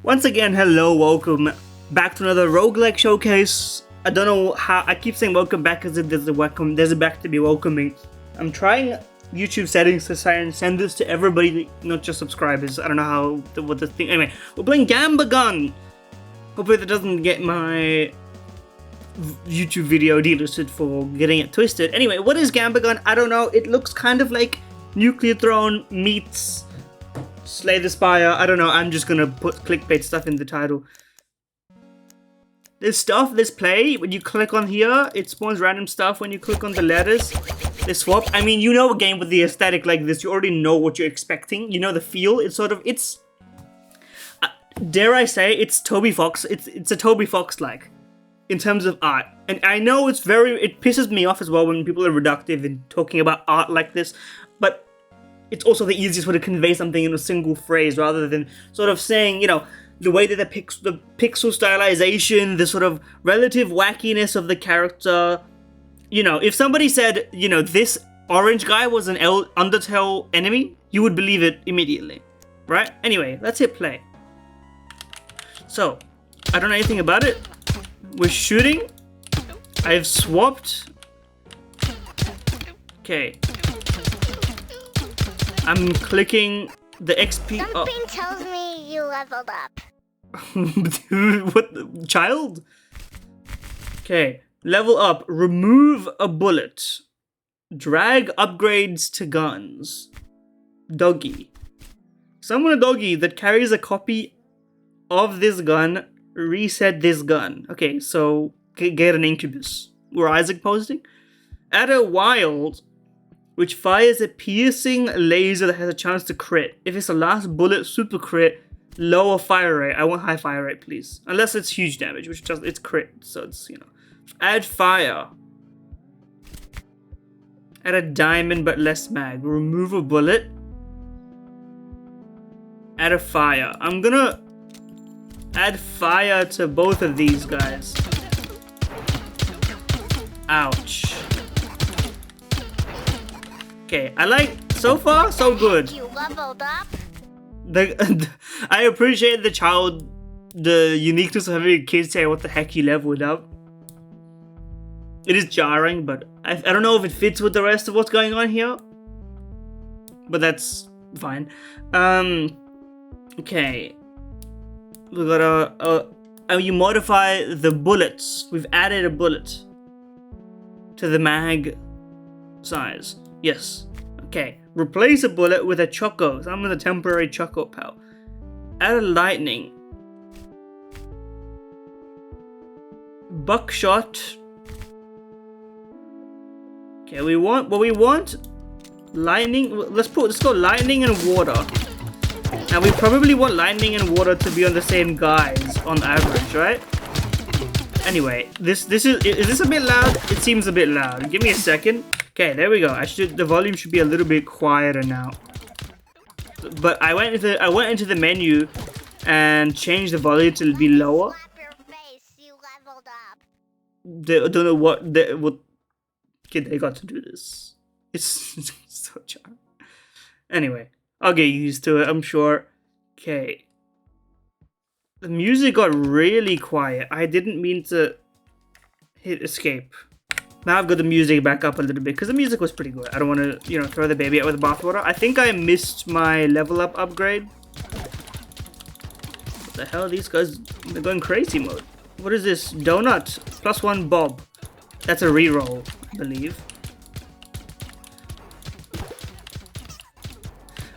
Once again, hello, welcome back to another roguelike showcase. I don't know how I keep saying welcome back because there's a back to be welcoming. I'm trying YouTube settings to try and send this to everybody, not just subscribers. I don't know what the thing. Anyway, we're playing GambaGun. Hopefully that doesn't get my YouTube video delisted for getting it twisted. Anyway, what is GambaGun? I don't know. It looks kind of like Nuclear Throne meets Slay the Spire. I don't know. I'm just gonna put clickbait stuff in the title. There's stuff, there's play. When you click on here, it spawns random stuff. When you click on the letters, they swap. I mean, you know a game with the aesthetic like this, you already know what you're expecting. You know the feel. It's sort of, dare I say, it's Toby Fox. It's a Toby Fox-like in terms of art. And I know it pisses me off as well when people are reductive in talking about art like this. But it's also the easiest way to convey something in a single phrase rather than sort of saying, you know, the way that the pixel stylization, the sort of relative wackiness of the character. You know, if somebody said, you know, this orange guy was an Undertale enemy, you would believe it immediately, right? Anyway, let's hit play. So, I don't know anything about it. We're shooting. I've swapped. Okay. I'm clicking the XP. Something tells me you leveled up. What? Child? Okay. Level up. Remove a bullet. Drag upgrades to guns. Doggy. Summon a doggy that carries a copy of this gun. Reset this gun. Okay, so get an incubus. Were Isaac posting? Add a wild, which fires a piercing laser that has a chance to crit. If it's a last bullet super crit, lower fire rate. I want high fire rate, please. Unless it's huge damage, which just it's crit, so it's, you know. Add fire. Add a diamond but less mag. Remove a bullet. Add a fire. I'm gonna add fire to both of these guys. Ouch. Okay, I like, so far, so good. You leveled up? I appreciate the uniqueness of having kids say what the heck you leveled up. It is jarring, but I don't know if it fits with the rest of what's going on here. But that's fine. Okay. We got you modify the bullets. We've added a bullet to the mag size. Yes. Okay. Replace a bullet with a choco. Summon a temporary choco pal. Add a lightning. Buckshot. Okay, we want lightning. Let's go lightning and water. Now we probably want lightning and water to be on the same guys on average, right? Anyway, is this a bit loud? It seems a bit loud. Give me a second. Okay, there we go. The volume should be a little bit quieter now. But I went into the menu and changed the volume to be lower. Slap your face, you leveled up. I don't know what kid they got to do this. It's so charming. Anyway, I'll get used to it, I'm sure. Okay. The music got really quiet. I didn't mean to hit escape. Now I've got the music back up a little bit because the music was pretty good. I don't want to, you know, throw the baby out with the bathwater. I think I missed my level up upgrade. What the hell? These guys, they're going crazy mode. What is this? Donut. +1 bob. That's a reroll, I believe.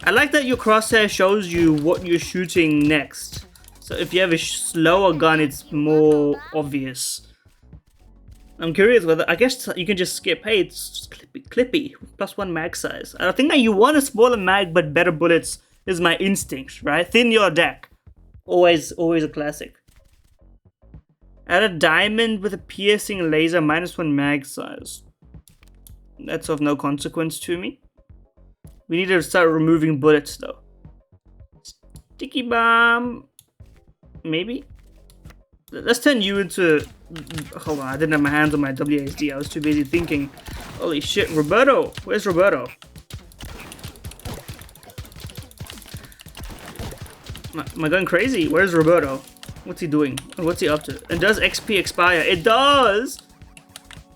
I like that your crosshair shows you what you're shooting next. So if you have a slower gun, it's more obvious. I'm curious whether, I guess you can just skip. Hey, it's clippy. +1 mag size. I think that you want a smaller mag but better bullets is my instinct, right? Thin your deck. Always a classic. Add a diamond with a piercing laser, -1 mag size. That's of no consequence to me. We need to start removing bullets though. Sticky bomb. Maybe? Let's turn you into... Hold on, I didn't have my hands on my WASD. I was too busy thinking. Holy shit, Roberto! Where's Roberto? Am I going crazy? Where's Roberto? What's he doing? What's he up to? And does XP expire? It does!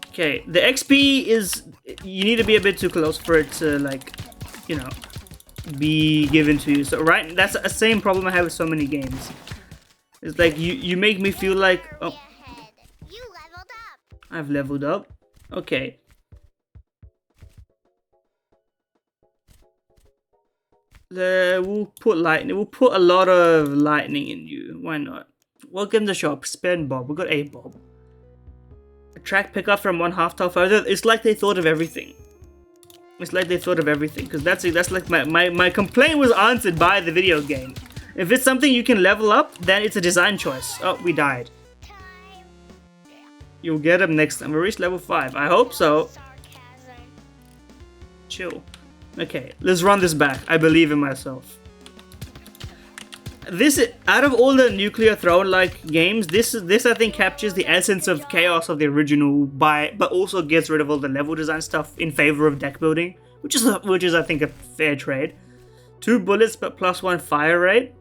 Okay, the XP is... You need to be a bit too close for it to, like, you know, be given to you. So, right, that's the same problem I have with so many games. It's like, you make me feel like... Oh, You leveled up. I've leveled up. Okay. We'll put lightning. We'll put a lot of lightning in you. Why not? Welcome to the shop. Spend Bob. We got a Bob. Attract pickup from 1 half tile further. It's like they thought of everything. It's like they thought of everything. Because that's like my complaint was answered by the video game. If it's something you can level up, then it's a design choice. Oh, we died. Time. You'll get them next time. We reached level 5. I hope so. Sarcasm. Chill. Okay, let's run this back. I believe in myself. This, out of all the Nuclear Throne-like games, this I think captures the essence of chaos of the original, but also gets rid of all the level design stuff in favor of deck building, which is I think a fair trade. 2 bullets but +1 fire rate.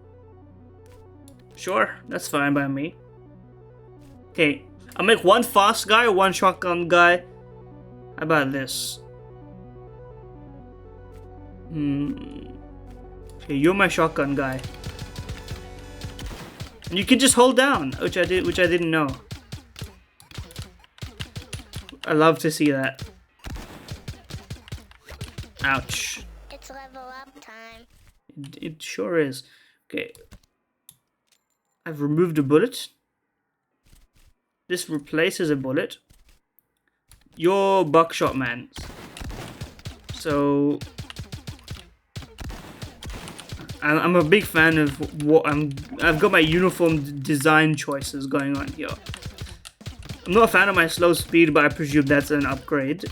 Sure, that's fine by me. Okay, I'll make 1 fast guy, 1 shotgun guy. How about this? Okay, you're my shotgun guy. And you can just hold down, which I didn't know. I love to see that. Ouch. It's level up time. It sure is. Okay. I've removed a bullet. This replaces a bullet. You're buckshot man. So I'm a big fan of what I've got my uniform design choices going on here. I'm not a fan of my slow speed, but I presume that's an upgrade.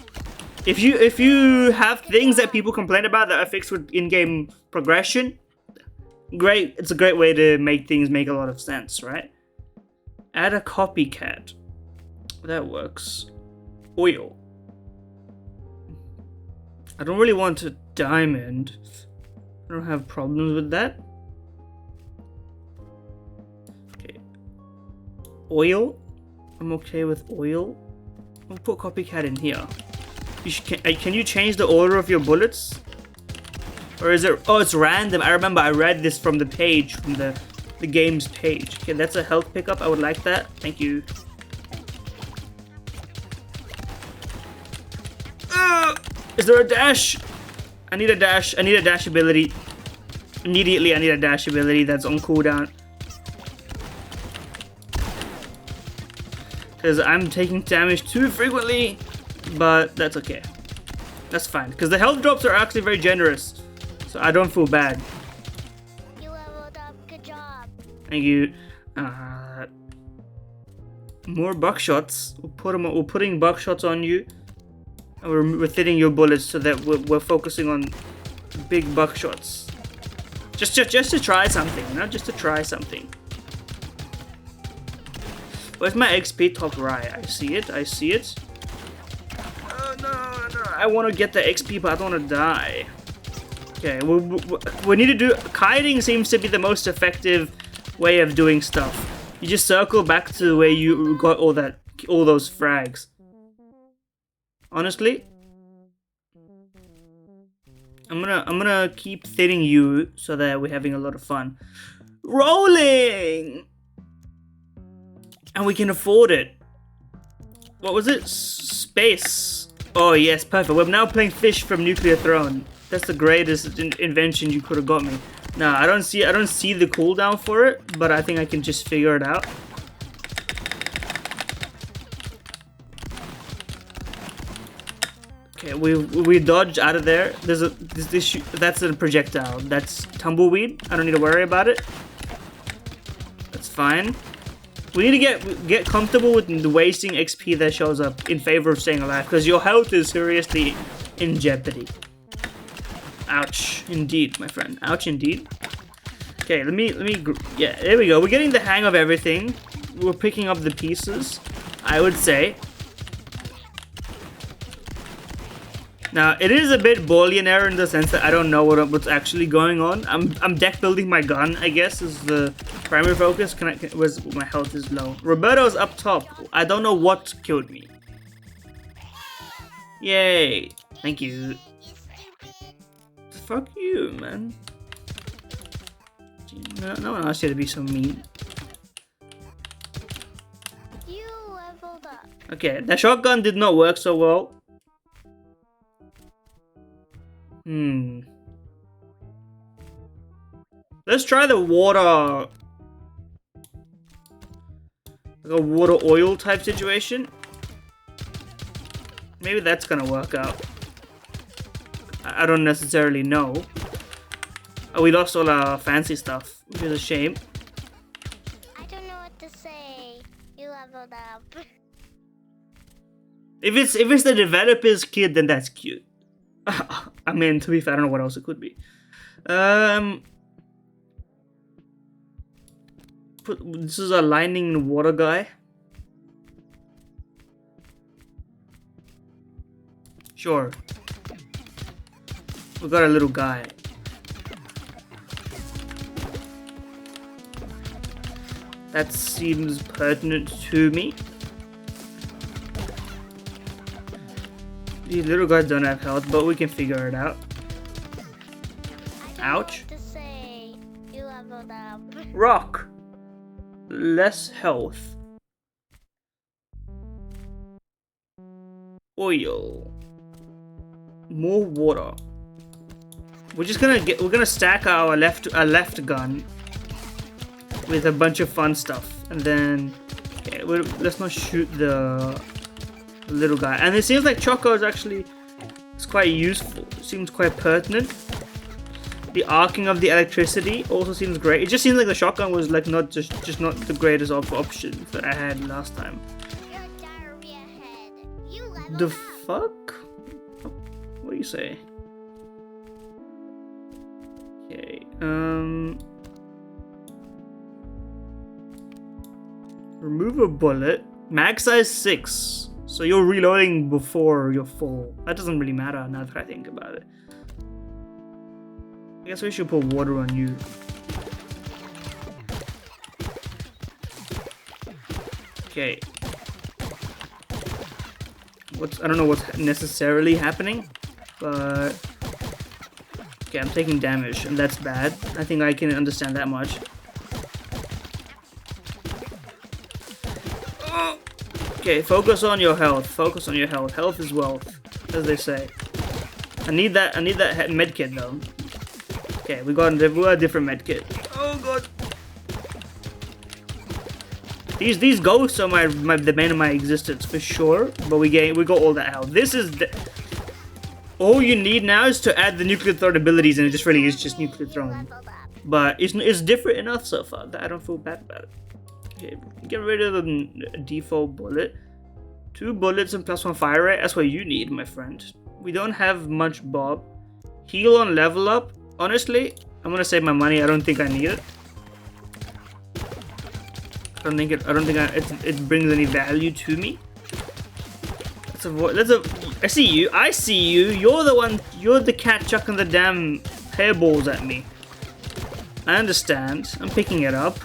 If you have things that people complain about that are fixed with in-game progression, great. It's a great way to make things make a lot of sense, right? Add a copycat. That works. Oil. I don't really want a diamond. I don't have problems with that. Okay. Oil. I'm okay with oil. I'll put copycat in here. Can you change the order of your bullets? Or is it... Oh, it's random. I remember I read this from the page, from the game's page. Okay, that's a health pickup. I would like that. Thank you. Is there a dash? I need a dash. I need a dash ability. Immediately, I need a dash ability that's on cooldown. Because I'm taking damage too frequently. But that's okay. That's fine. Because the health drops are actually very generous. So I don't feel bad. You leveled up. Good job. Thank you. More buckshots. We're putting buckshots on you. And we're thinning your bullets so that we're focusing on big buckshots. Just to try something, you know? Just to try something. Where's my XP top right? I see it. I see it. Oh no! I want to get the XP, but I don't want to die. Okay, we need to do... Kiting seems to be the most effective way of doing stuff. You just circle back to where you got all those frags. Honestly, I'm gonna keep thinning you so that we're having a lot of fun. Rolling! And we can afford it. What was it? Space. Oh yes, perfect. We're now playing fish from Nuclear Throne. That's the greatest invention you could have got me. Nah, I don't see the cooldown for it, but I think I can just figure it out. Okay, we dodged out of there. There's that's a projectile. That's tumbleweed. I don't need to worry about it. That's fine. We need to get comfortable with the wasting XP that shows up in favor of staying alive, because your health is seriously in jeopardy. Ouch, indeed, my friend. Ouch, indeed. Okay, let me. Yeah, there we go. We're getting the hang of everything. We're picking up the pieces, I would say. Now it is a bit Boolean in the sense that I don't know what's actually going on. I'm deck building my gun, I guess, is the primary focus. Where's my health is low. Roberto's up top. I don't know what killed me. Yay! Thank you. Fuck you, man. No one asked you to be so mean. You leveled up. Okay, the shotgun did not work so well. Let's try the water. Like a water oil type situation. Maybe that's gonna work out. I don't necessarily know. Oh, we lost all our fancy stuff, which is a shame. I don't know what to say. You leveled up. If it's the developer's kid, then that's cute. I mean, to be fair, I don't know what else it could be. This is a lightning water guy. Sure. We got a little guy. That seems pertinent to me. These little guys don't have health, but we can figure it out. Ouch. To say you leveled up. Rock. Less health. Oil. More water. We're gonna stack our left gun with a bunch of fun stuff, and then okay, let's not shoot the little guy. And it seems like Choco is quite useful. It seems quite pertinent. The arcing of the electricity also seems great. It just seems like the shotgun was like not the greatest option that I had last time. You're diarrhea head. You leveled The up. fuck? What do you say? Okay. Remove a bullet. Mag size 6. So you're reloading before you're full. That doesn't really matter now that I think about it. I guess we should put water on you. Okay. I don't know what's necessarily happening, but okay, I'm taking damage, and that's bad. I think I can understand that much. Okay, focus on your health. Focus on your health. Health is wealth, as they say. I need that med kit though. Okay, we got a different med kit. Oh god. These ghosts are the bane of my existence for sure. But we got all that health. This is all you need now is to add the nuclear thrown abilities, and it just really is just nuclear thrown. Leveled up. But it's different enough so far that I don't feel bad about it. Okay, get rid of the default bullet. 2 bullets and +1 fire rate. That's what you need, my friend. We don't have much bob. Heal on level up. Honestly, I'm gonna save my money. I don't think I need it. I don't think it brings any value to me. I see you. I see you. You're the one. You're the cat chucking the damn hairballs at me. I understand. I'm picking it up.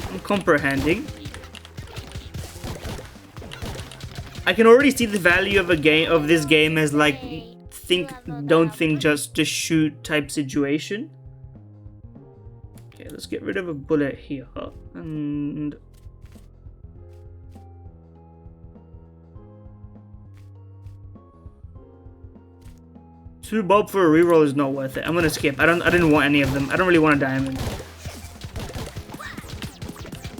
I'm comprehending. I can already see the value of this game as like don't think, just shoot type situation. Okay, let's get rid of a bullet here and two bob for a reroll is not worth it. I'm gonna skip. I didn't want any of them. I don't really want a diamond.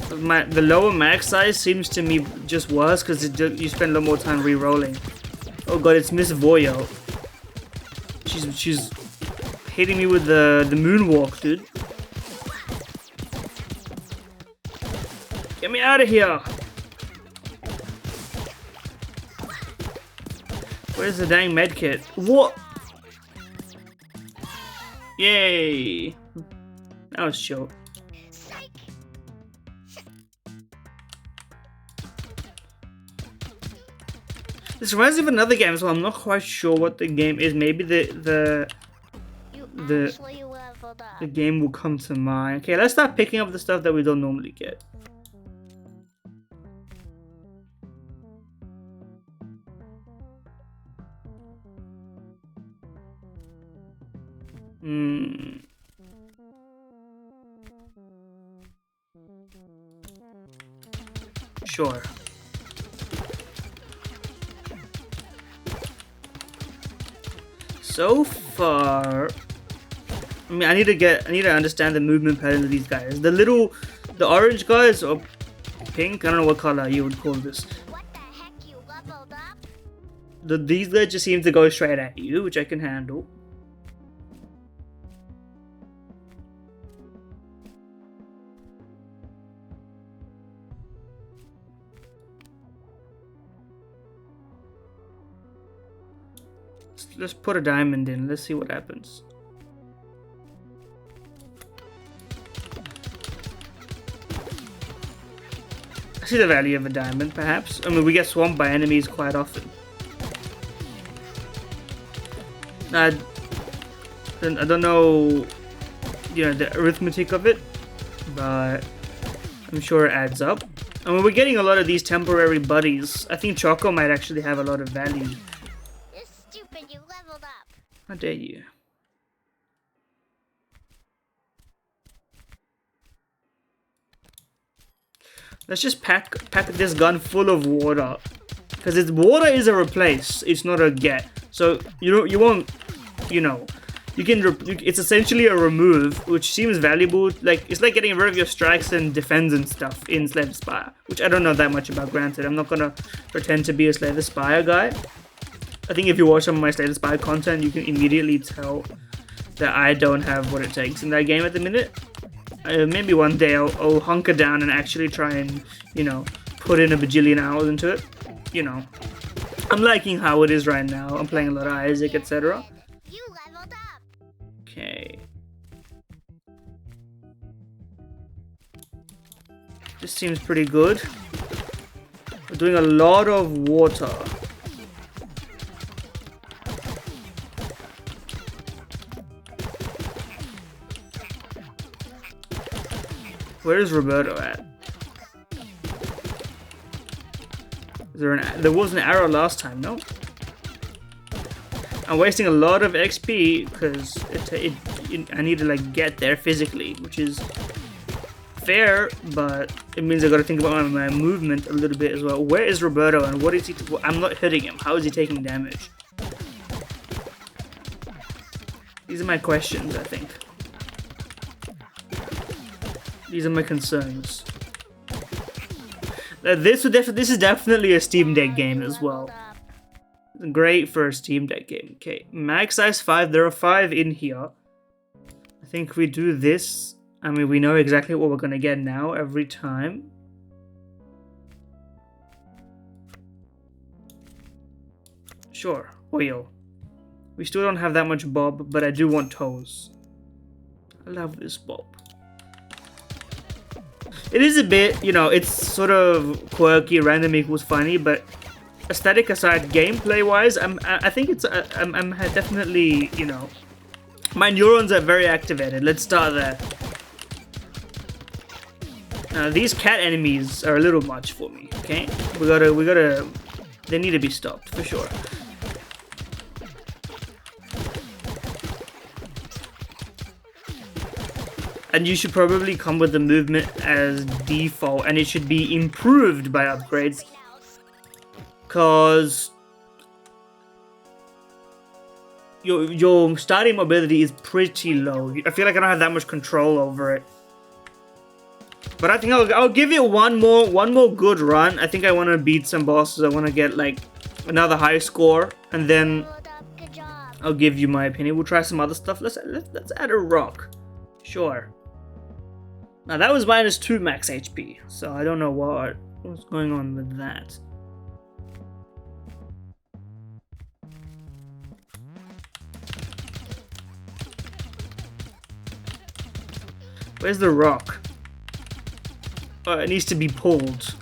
The lower max size seems to me just worse because you spend a lot more time re-rolling. Oh god, it's Miss Voyo. She's hitting me with the moonwalk, dude. Get me out of here! Where's the dang medkit? What? Yay! That was chill. This reminds me of another game, so I'm not quite sure what the game is. Maybe the Actually leveled up. the game will come to mind. Okay, let's start picking up the stuff that we don't normally get. Sure. So far, I mean, I need to understand the movement patterns of these guys. The orange guys or pink, I don't know what color you would call this. What the heck, you leveled up? These guys just seem to go straight at you, which I can handle. Let's put a diamond in. Let's see what happens. I see the value of a diamond, perhaps. I mean, we get swamped by enemies quite often. I don't know, the arithmetic of it, but I'm sure it adds up. I mean, we're getting a lot of these temporary buddies. I think Choco might actually have a lot of value. You leveled up. How dare you? Let's just pack this gun full of water, because water is a replace. It's not a get. So you won't. It's essentially a remove, which seems valuable. Like it's like getting rid of your strikes and defense and stuff in Slay the Spire, which I don't know that much about. Granted, I'm not gonna pretend to be a Slay the Spire guy. I think if you watch some of my Slay the Spire content, you can immediately tell that I don't have what it takes in that game at the minute. Maybe one day I'll hunker down and actually try and, put in a bajillion hours into it. I'm liking how it is right now. I'm playing a lot of Isaac, etc. You leveled up. Okay. This seems pretty good. We're doing a lot of water. Where is Roberto at? There was an arrow last time, no? I'm wasting a lot of XP because I need to get there physically, which is fair, but it means I got to think about my movement a little bit as well. Where is Roberto and what is he? I'm not hitting him. How is he taking damage? These are my questions, I think. These are my concerns. This is definitely a Steam Deck game as well. Great for a Steam Deck game. Okay, max size 5. There are 5 in here. I think we do this. I mean, we know exactly what we're gonna get now every time. Sure, oil. We still don't have that much bob, but I do want toes. I love this bob. It is a bit, it's sort of quirky, random equals funny, but aesthetic aside, gameplay-wise, I think it's, I'm definitely, my neurons are very activated. Let's start there. These cat enemies are a little much for me. Okay, we gotta, they need to be stopped for sure. And you should probably come with the movement as default, and it should be improved by upgrades, cause your starting mobility is pretty low. I feel like I don't have that much control over it. But I think I'll give it one more good run. I think I want to beat some bosses. I want to get another high score, and then I'll give you my opinion. We'll try some other stuff. Let's add a rock. Sure. Now that was -2 max HP, so I don't know what's going on with that. Where's the rock? Oh, it needs to be pulled.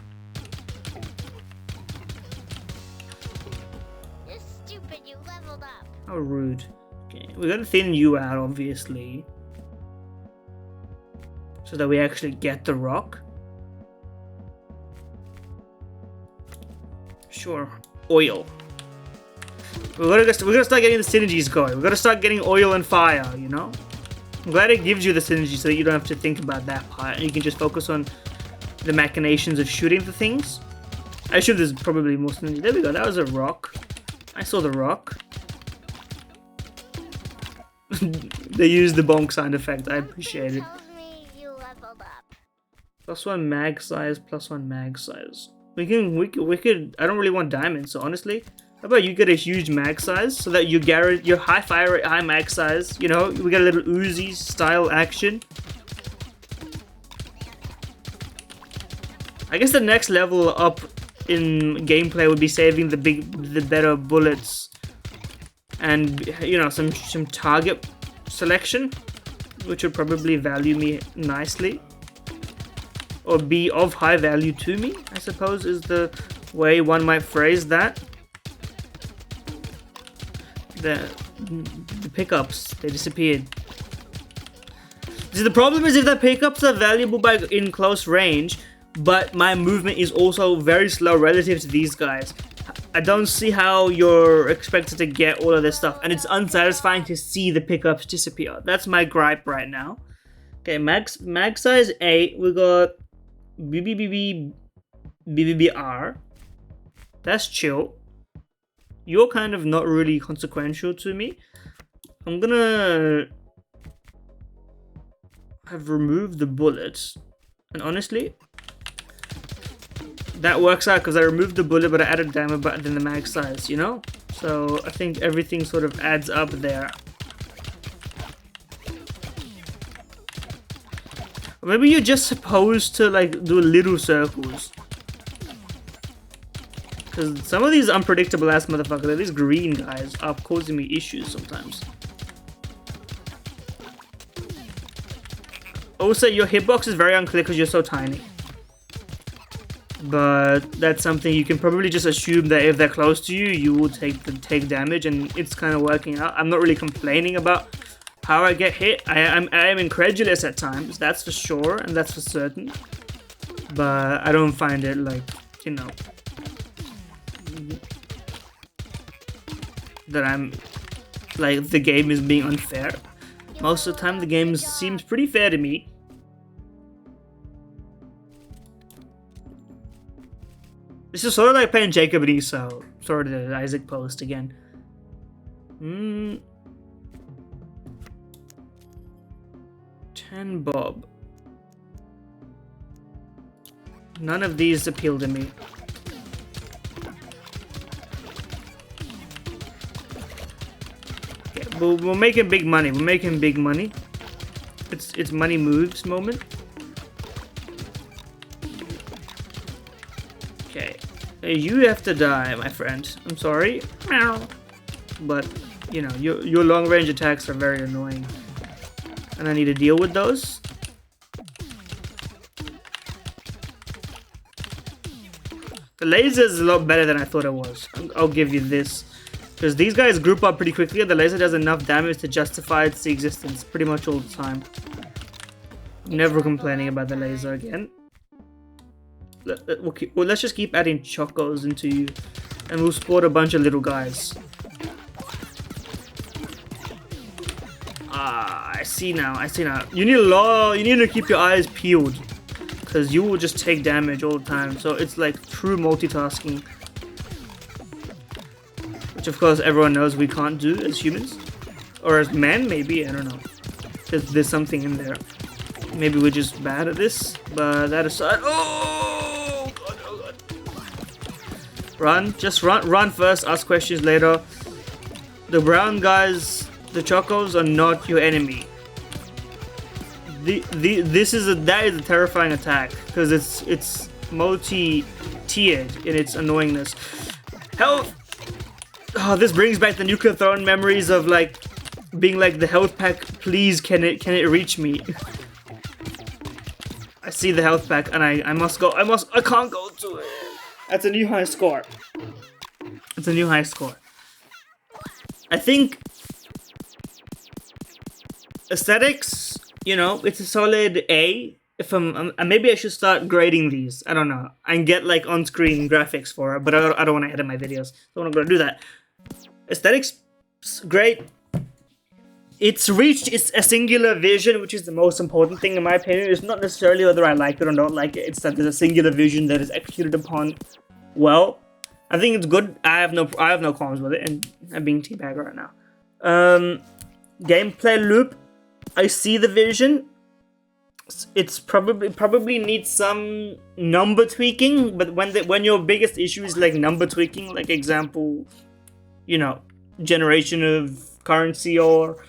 How rude. Okay, we gotta thin you out, obviously. So that we actually get the rock. Sure. Oil. We're gonna start getting the synergies going. We're gonna start getting oil and fire, you know? I'm glad it gives you the synergy so that you don't have to think about that part. You can just focus on the machinations of shooting the things. I assume there's probably more synergy. There we go, that was a rock. I saw the rock. They used the bonk sound effect, I appreciate it. Told me you leveled up. +1 mag size, +1 mag size. We could. I don't really want diamonds, so honestly, how about you get a huge mag size so that you guarantee your high fire rate, high mag size. You know, we got a little Uzi style action. I guess the next level up in gameplay would be saving the better bullets, and you know, some target selection, which would probably value me nicely. Or be of high value to me, I suppose, is the way one might phrase that. The pickups, they disappeared. See, the problem is if the pickups are valuable in close range, but my movement is also very slow relative to these guys, I don't see how you're expected to get all of this stuff, and it's unsatisfying to see the pickups disappear. That's my gripe right now. Okay, mag size 8, we got BBBR. That's chill. You're kind of not really consequential to me. I'm gonna have removed the bullets, and honestly, that works out because I removed the bullet, but I added damage button in the mag size, you know? So I think everything sort of adds up there. Maybe you're just supposed to like do little circles. Because some of these unpredictable ass motherfuckers, these green guys, are causing me issues sometimes. Also, your hitbox is very unclear because you're so tiny. But that's something you can probably just assume that if they're close to you, you will take damage, and it's kind of working out. I'm not really complaining about how I get hit. I am incredulous at times, that's for sure, and that's for certain. But I don't find it like, you know, that I'm like the game is being unfair. Most of the time the game seems pretty fair to me. This is sort of like playing Jacob and Esau. Sort of the Isaac post again. 10 bob. None of these appeal to me. Okay, we're making big money. We're making big money. It's money moves moment. Okay, you have to die, my friend. I'm sorry, but you know your long range attacks are very annoying, and I need to deal with those. The laser is a lot better than I thought it was. I'll give you this, because these guys group up pretty quickly, and the laser does enough damage to justify its existence pretty much all the time. Never complaining about the laser again. Okay, well, let's just keep adding chocos into you, and we'll sport a bunch of little guys. Ah, I see now. You need to keep your eyes peeled, because you will just take damage all the time. So it's like true multitasking, which of course everyone knows we can't do as humans, or as men maybe. I don't know. There's something in there. Maybe we're just bad at this. But that aside, oh god, oh god. Run, just run first. Ask questions later. The brown guys, the chocos, are not your enemy. That is a terrifying attack, because it's multi-tiered in its annoyingness. Health. Oh, this brings back the Nuclear Throne memories of like being like the health pack. Please, can it reach me? I see the health pack, and I must go. I can't go to it. That's a new high score. It's a new high score. I think aesthetics, you know, it's a solid A. If maybe I should start grading these. I don't know, and get like on-screen graphics for it. But I don't want to edit my videos. Don't want to do that. Aesthetics, great. It's reached a singular vision, which is the most important thing in my opinion. It's not necessarily whether I like it or don't like it. It's that there's a singular vision that is executed upon well. I think it's good. I have no qualms with it, and I'm being teabagged right now. Gameplay loop. I see the vision. It's probably needs some number tweaking, but when your biggest issue is like number tweaking, like example, you know, generation of currency or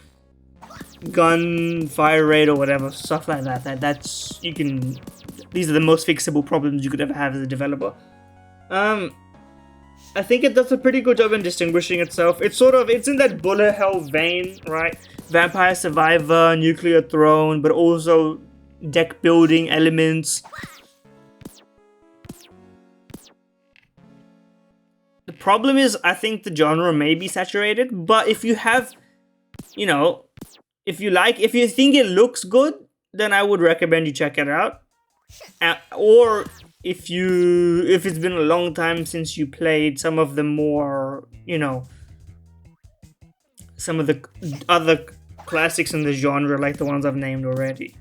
gun fire rate or whatever, stuff like that. That's you can. These are the most fixable problems you could ever have as a developer. I think it does a pretty good job in distinguishing itself. It's in that bullet hell vein, right? Vampire Survivor, Nuclear Throne, but also deck building elements. The problem is, I think the genre may be saturated, but if you have, you know, if you think it looks good, then I would recommend you check it out. Or if it's been a long time since you played some of the more, you know, some of the other classics in the genre, like the ones I've named already.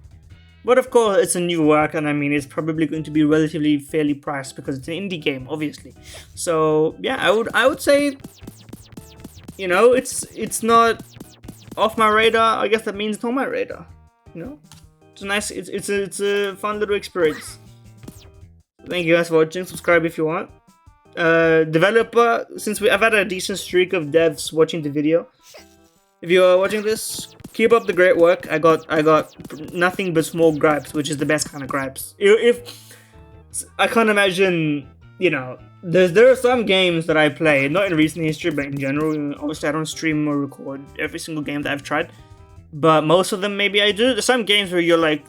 But of course, it's a new work, and I mean, it's probably going to be relatively fairly priced because it's an indie game, obviously. So yeah, I would say, you know, it's not off my radar. I guess that means it's on my radar. You know, it's a nice, it's a fun little experience. Thank you guys for watching. Subscribe if you want. Developer, since I've had a decent streak of devs watching the video. If you're watching this, keep up the great work. I got nothing but small gripes, which is the best kind of gripes. If I can't imagine, you know, there are some games that I play, not in recent history, but in general. Obviously, I don't stream or record every single game that I've tried, but most of them maybe I do. There's some games where you're like,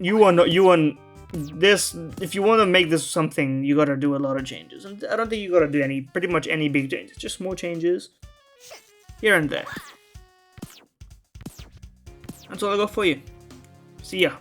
you want this. If you want to make this something, you gotta do a lot of changes, and I don't think you gotta do pretty much any big changes. Just small changes here and there. That's all I got for you. See ya.